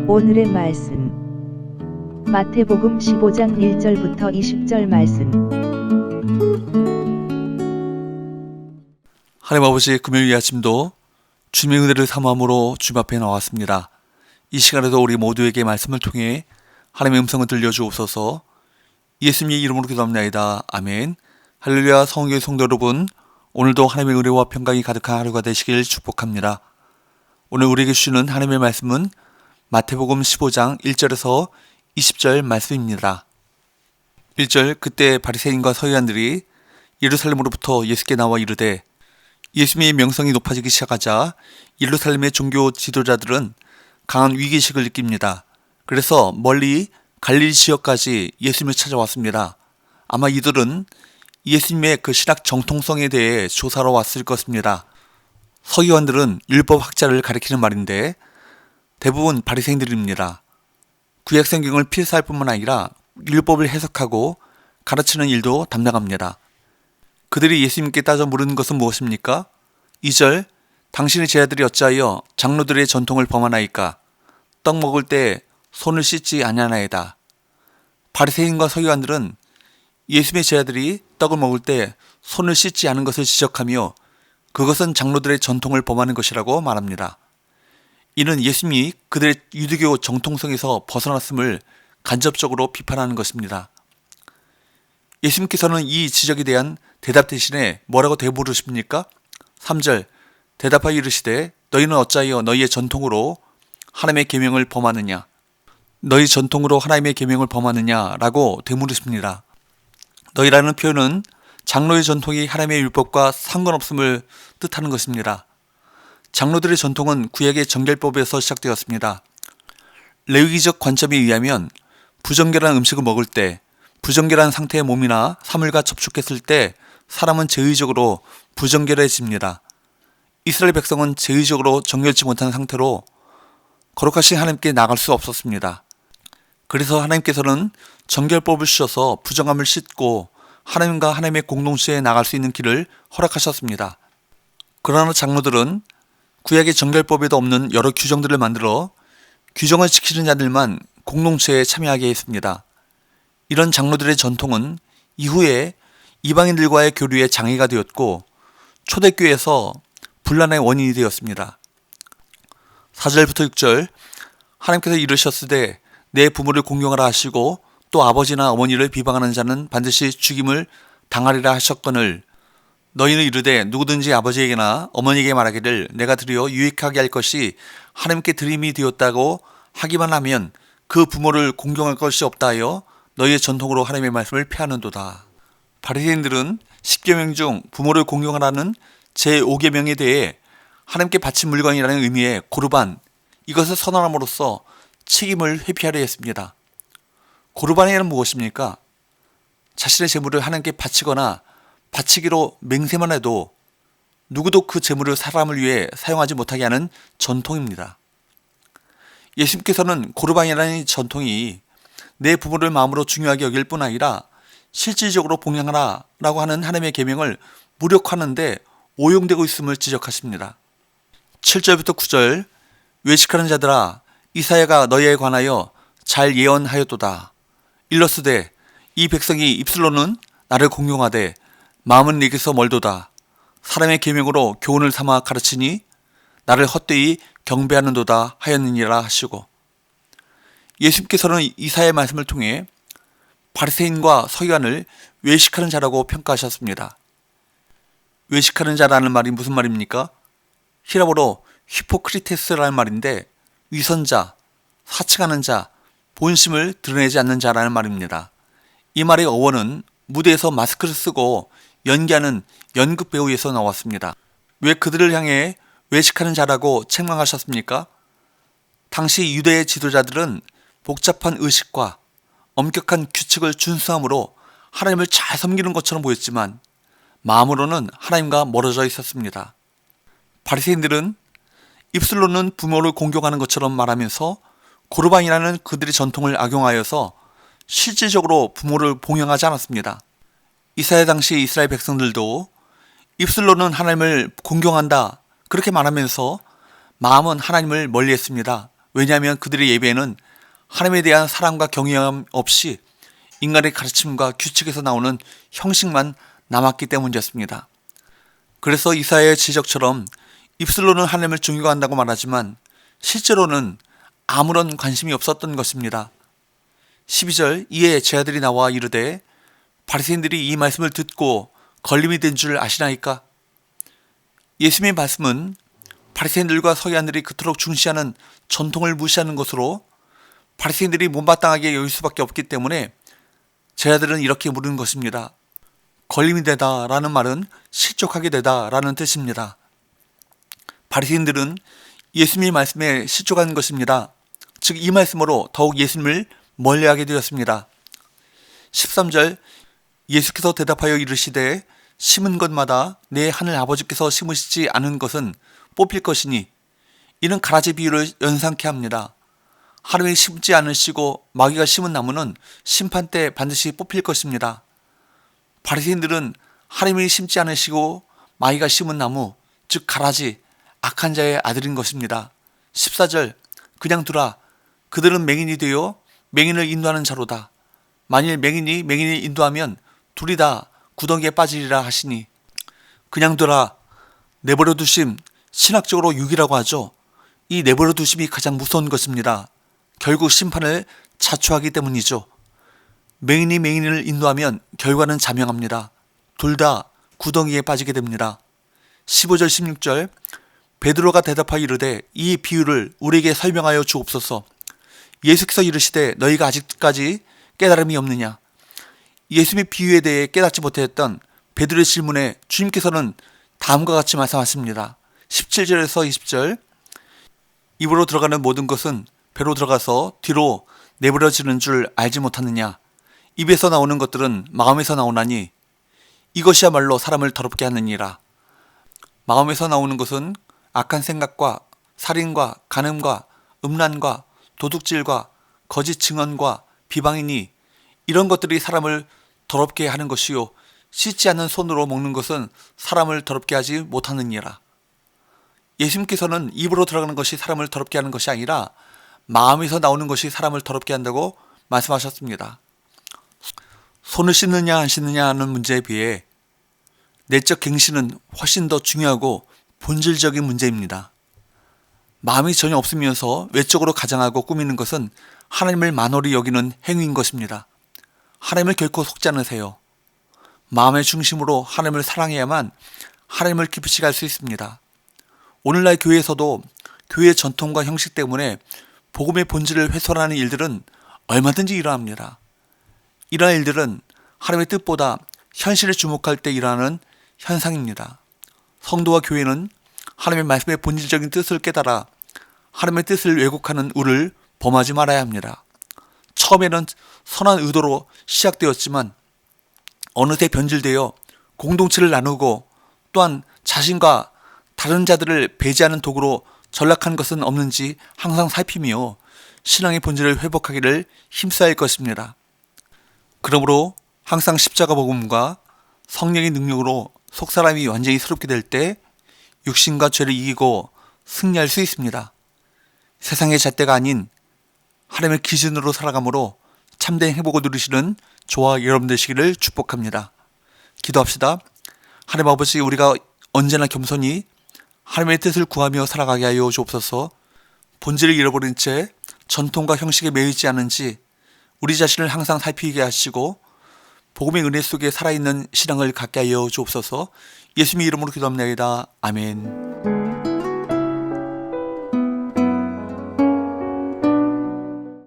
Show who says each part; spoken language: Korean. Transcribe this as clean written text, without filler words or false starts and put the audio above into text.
Speaker 1: 오늘의 말씀 마태복음 15장 1절부터 20절 말씀.
Speaker 2: 하나님 아버지, 금요일 아침도 주님의 은혜를 사모함으로 주님 앞에 나왔습니다. 이 시간에도 우리 모두에게 말씀을 통해 하나님의 음성을 들려주옵소서. 예수님의 이름으로 기도합나이다. 아멘. 할렐루야. 성교회 성도 여러분, 오늘도 하나님의 은혜와 평강이 가득한 하루가 되시길 축복합니다. 오늘 우리에게 주시는 하나님의 말씀은 마태복음 15장 1절에서 20절 말씀입니다. 1절, 그때 바리새인과 서기관들이 예루살렘으로부터 예수께 나와 이르되 예수님의 명성이 높아지기 시작하자 예루살렘의 종교 지도자들은 강한 위기의식을 느낍니다. 그래서 멀리 갈릴리 지역까지 예수님을 찾아왔습니다. 아마 이들은 예수님의 그 신학 정통성에 대해 조사로 왔을 것입니다. 서기관들은 율법 학자를 가리키는 말인데 대부분 바리새인들입니다. 구약 성경을 필사할 뿐만 아니라 율법을 해석하고 가르치는 일도 담당합니다. 그들이 예수님께 따져 물은 것은 무엇입니까? 2절, 당신의 제자들이 어찌하여 장로들의 전통을 범하나이까? 떡 먹을 때 손을 씻지 아니하나이다. 바리새인과 서기관들은 예수님의 제자들이 떡을 먹을 때 손을 씻지 않은 것을 지적하며 그것은 장로들의 전통을 범하는 것이라고 말합니다. 이는 예수님이 그들의 유대교 정통성에서 벗어났음을 간접적으로 비판하는 것입니다. 예수님께서는 이 지적에 대한 대답 대신에 뭐라고 되물으십니까? 3절, 대답하여 이르시되 너희는 어찌하여 너희의 전통으로 하나님의 계명을 범하느냐? 너희 전통으로 하나님의 계명을 범하느냐라고 되물으십니다. 너희라는 표현은 장로의 전통이 하나님의 율법과 상관없음을 뜻하는 것입니다. 장로들의 전통은 구약의 정결법에서 시작되었습니다. 레위기적 관점에 의하면 부정결한 음식을 먹을 때, 부정결한 상태의 몸이나 사물과 접촉했을 때 사람은 제의적으로 부정결해집니다. 이스라엘 백성은 제의적으로 정결치 못한 상태로 거룩하신 하나님께 나갈 수 없었습니다. 그래서 하나님께서는 정결법을 주셔서 부정함을 씻고 하나님과 하나님의 공동체에 나갈 수 있는 길을 허락하셨습니다. 그러나 장로들은 구약의 정결법에도 없는 여러 규정들을 만들어 규정을 지키는 자들만 공동체에 참여하게 했습니다. 이런 장로들의 전통은 이후에 이방인들과의 교류에 장애가 되었고 초대교회에서 분란의 원인이 되었습니다. 4절부터 6절, 하나님께서 이르셨으되 내 부모를 공경하라 하시고 또 아버지나 어머니를 비방하는 자는 반드시 죽임을 당하리라 하셨거늘 너희는 이르되 누구든지 아버지에게나 어머니에게 말하기를 내가 드려 유익하게 할 것이 하나님께 드림이 되었다고 하기만 하면 그 부모를 공경할 것이 없다 하여 너희의 전통으로 하나님의 말씀을 폐하는도다. 바리새인들은 10계명 중 부모를 공경하라는 제5계명에 대해 하나님께 바친 물건이라는 의미의 고르반, 이것을 선언함으로써 책임을 회피하려 했습니다. 고르반이란 무엇입니까? 자신의 재물을 하나님께 바치거나 바치기로 맹세만 해도 누구도 그 재물을 사람을 위해 사용하지 못하게 하는 전통입니다. 예수님께서는 고르반이라는 전통이 내 부모를 마음으로 중요하게 여길 뿐 아니라 실질적으로 봉양하라 라고 하는 하나님의 계명을 무력화하는데 오용되고 있음을 지적하십니다. 7절부터 9절, 외식하는 자들아 이사야가 너희에 관하여 잘 예언하였도다. 일러스되 이 백성이 입술로는 나를 공경하되 마음은 내게서 멀도다. 사람의 계명으로 교훈을 삼아 가르치니 나를 헛되이 경배하는도다 하였느니라 하시고, 예수님께서는 이사야의 말씀을 통해 바리새인과 서기관을 외식하는 자라고 평가하셨습니다. 외식하는 자라는 말이 무슨 말입니까? 히라보로 히포크리테스라는 말인데 위선자, 사칭하는 자, 본심을 드러내지 않는 자라는 말입니다. 이 말의 어원은 무대에서 마스크를 쓰고 연기하는 연극 배우에서 나왔습니다. 왜 그들을 향해 외식하는 자라고 책망하셨습니까? 당시 유대의 지도자들은 복잡한 의식과 엄격한 규칙을 준수함으로 하나님을 잘 섬기는 것처럼 보였지만 마음으로는 하나님과 멀어져 있었습니다. 바리새인들은 입술로는 부모를 공경하는 것처럼 말하면서 고르반이라는 그들의 전통을 악용하여서 실질적으로 부모를 봉양하지 않았습니다. 이사야 당시 이스라엘 백성들도 입술로는 하나님을 공경한다 그렇게 말하면서 마음은 하나님을 멀리했습니다. 왜냐하면 그들의 예배에는 하나님에 대한 사랑과 경외함 없이 인간의 가르침과 규칙에서 나오는 형식만 남았기 때문이었습니다. 그래서 이사야의 지적처럼 입술로는 하나님을 존경한다고 말하지만 실제로는 아무런 관심이 없었던 것입니다. 12절, 이에 제 아들이 나와 이르되 바리새인들이 이 말씀을 듣고 걸림이 된 줄 아시나이까? 예수님의 말씀은 바리새인들과 서기관들이 그토록 중시하는 전통을 무시하는 것으로 바리새인들이 못마땅하게 여길 수밖에 없기 때문에 제 아들은 이렇게 물은 것입니다. 걸림이 되다 라는 말은 실족하게 되다 라는 뜻입니다. 바리새인들은 예수님의 말씀에 실족한 것입니다. 즉 이 말씀으로 더욱 예수님을 멀리하게 되었습니다. 13절, 예수께서 대답하여 이르시되 심은 것마다 내 하늘 아버지께서 심으시지 않은 것은 뽑힐 것이니, 이는 가라지 비유를 연상케 합니다. 하나님이 심지 않으시고 마귀가 심은 나무는 심판 때 반드시 뽑힐 것입니다. 바리새인들은 하나님이 심지 않으시고 마귀가 심은 나무, 즉 가라지, 악한 자의 아들인 것입니다. 14절, 그냥 두라. 그들은 맹인이 되어 맹인을 인도하는 자로다. 만일 맹인이 맹인을 인도하면 둘이 다 구덩이에 빠지리라 하시니, 그냥 두라, 내버려 두심, 신학적으로 유기라고 하죠. 이 내버려 두심이 가장 무서운 것입니다. 결국 심판을 자초하기 때문이죠. 맹인이 맹인을 인도하면 결과는 자명합니다. 둘 다 구덩이에 빠지게 됩니다. 15절 16절, 베드로가 대답하여 이르되 이 비유를 우리에게 설명하여 주옵소서. 예수께서 이르시되 너희가 아직까지 깨달음이 없느냐? 예수님의 비유에 대해 깨닫지 못했던 베드로의 질문에 주님께서는 다음과 같이 말씀하십니다. 17절에서 20절, 입으로 들어가는 모든 것은 배로 들어가서 뒤로 내버려지는 줄 알지 못하느냐? 입에서 나오는 것들은 마음에서 나오나니 이것이야말로 사람을 더럽게 하느니라. 마음에서 나오는 것은 악한 생각과 살인과 간음과 음란과 도둑질과 거짓 증언과 비방이니, 이런 것들이 사람을 더럽게 하는 것이요 씻지 않는 손으로 먹는 것은 사람을 더럽게 하지 못하느니라. 예수님께서는 입으로 들어가는 것이 사람을 더럽게 하는 것이 아니라 마음에서 나오는 것이 사람을 더럽게 한다고 말씀하셨습니다. 손을 씻느냐 안 씻느냐 하는 문제에 비해 내적 갱신은 훨씬 더 중요하고 본질적인 문제입니다. 마음이 전혀 없으면서 외적으로 가장하고 꾸미는 것은 하나님을 만홀히 여기는 행위인 것입니다. 하나님을 결코 속지 않으세요. 마음의 중심으로 하나님을 사랑해야만 하나님을 깊이 갈 수 있습니다. 오늘날 교회에서도 교회의 전통과 형식 때문에 복음의 본질을 훼손하는 일들은 얼마든지 일어납니다. 이러한 일들은 하나님의 뜻보다 현실에 주목할 때 일어나는 현상입니다. 성도와 교회는 하나님의 말씀의 본질적인 뜻을 깨달아 하나님의 뜻을 왜곡하는 우를 범하지 말아야 합니다. 처음에는 선한 의도로 시작되었지만 어느새 변질되어 공동체를 나누고 또한 자신과 다른 자들을 배제하는 도구로 전락한 것은 없는지 항상 살피며 신앙의 본질을 회복하기를 힘써야 할 것입니다. 그러므로 항상 십자가 복음과 성령의 능력으로 속사람이 완전히 새롭게 될 때 육신과 죄를 이기고 승리할 수 있습니다. 세상의 잣대가 아닌 하나님의 기준으로 살아감으로 참된 행복을 누리시는 저와 여러분 되시기를 축복합니다. 기도합시다. 하나님 아버지, 우리가 언제나 겸손히 하나님의 뜻을 구하며 살아가게 하여 주옵소서. 본질을 잃어버린 채 전통과 형식에 매이지 않은지 우리 자신을 항상 살피게 하시고 복음의 은혜 속에 살아있는 신앙을 갖게 하여 주옵소서. 예수님의 이름으로 기도합니다. 아멘.